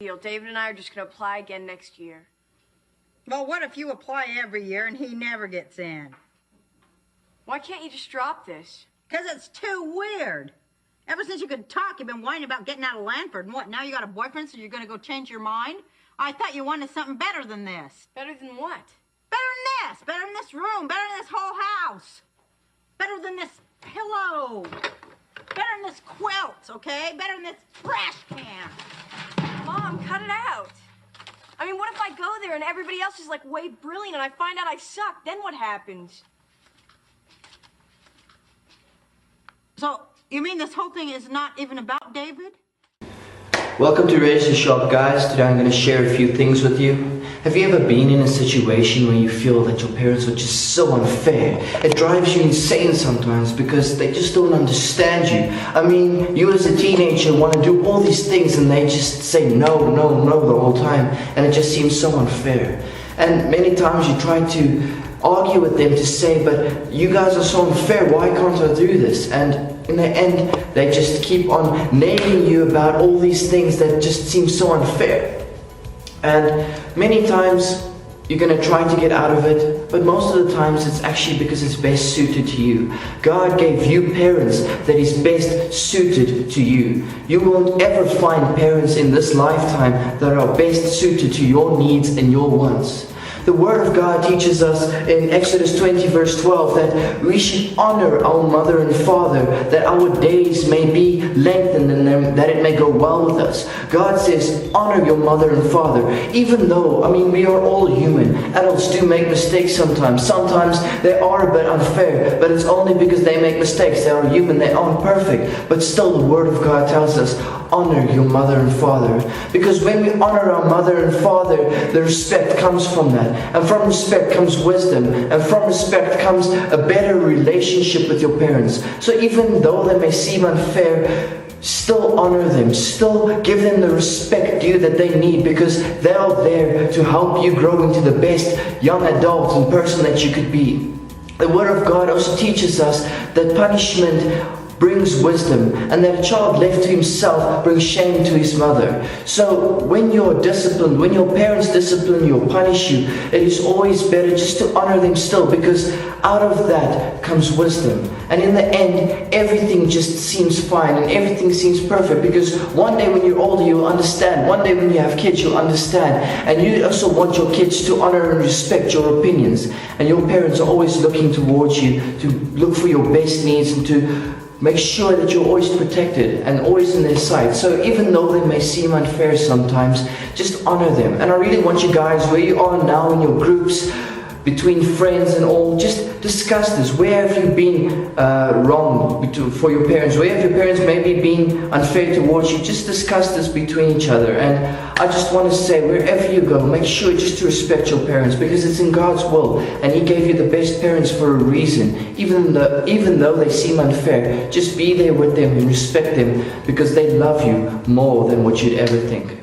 deal. David and I are just going to apply again next year. Well, what if you apply every year and he never gets in? Why can't you just drop this? Because it's too weird. Ever since you could talk, you've been whining about getting out of Lanford. And what, now you got a boyfriend, so you're going to go change your mind? I thought you wanted something better than this. Better than what? Better than this. Better than this room. Better than this whole house. Better than this pillow. Better than this quilt, okay? Better than this trash can. Mom, cut it out. I mean, what if I go there and everybody else is like way brilliant and I find out I suck? Then what happens? So, you mean this whole thing is not even about David? Welcome to Razor Shop, guys. Today I'm going to share a few things with you. Have you ever been in a situation where you feel that your parents are just so unfair? It drives you insane sometimes because they just don't understand you. I mean, you as a teenager want to do all these things and they just say no, no, no the whole time, and it just seems so unfair. And many times you try to argue with them to say, but you guys are so unfair, why can't I do this? And in the end, they just keep on nailing you about all these things that just seem so unfair. And many times you're going to try to get out of it, but most of the times it's actually because it's best suited to you. God gave you parents that is best suited to you. You won't ever find parents in this lifetime that are best suited to your needs and your wants. The Word of God teaches us in Exodus 20 verse 12 that we should honor our mother and father, that our days may be lengthened and that it may go well with us. God says, honor your mother and father. Even though, I mean, we are all human. Adults do make mistakes sometimes. Sometimes they are a bit unfair, but it's only because they make mistakes. They are human, they aren't perfect. But still the Word of God tells us, honor your mother and father. Because when we honor our mother and father, the respect comes from that. And from respect comes wisdom. And from respect comes a better relationship with your parents. So even though they may seem unfair, still honor them. Still give them the respect due that they need, because they are there to help you grow into the best young adult and person that you could be. The Word of God also teaches us that punishment brings wisdom, and that a child left to himself brings shame to his mother. So when you're disciplined, when your parents discipline you or punish you, it is always better just to honor them still, because out of that comes wisdom. And in the end, everything just seems fine and everything seems perfect, because one day when you're older you'll understand. One day when you have kids you'll understand. And you also want your kids to honor and respect your opinions. And your parents are always looking towards you to look for your best needs and to make sure that you're always protected and always in their sight. So even though they may seem unfair sometimes, just honor them. And I really want you guys, where you are now in your groups, between friends and all, just discuss this. Where have you been wrong for your parents? Where have your parents maybe been unfair towards you? Just discuss this between each other. And I just want to say, wherever you go, make sure just to respect your parents, because it's in God's will, and He gave you the best parents for a reason. Even though they seem unfair, just be there with them and respect them, because they love you more than what you'd ever think.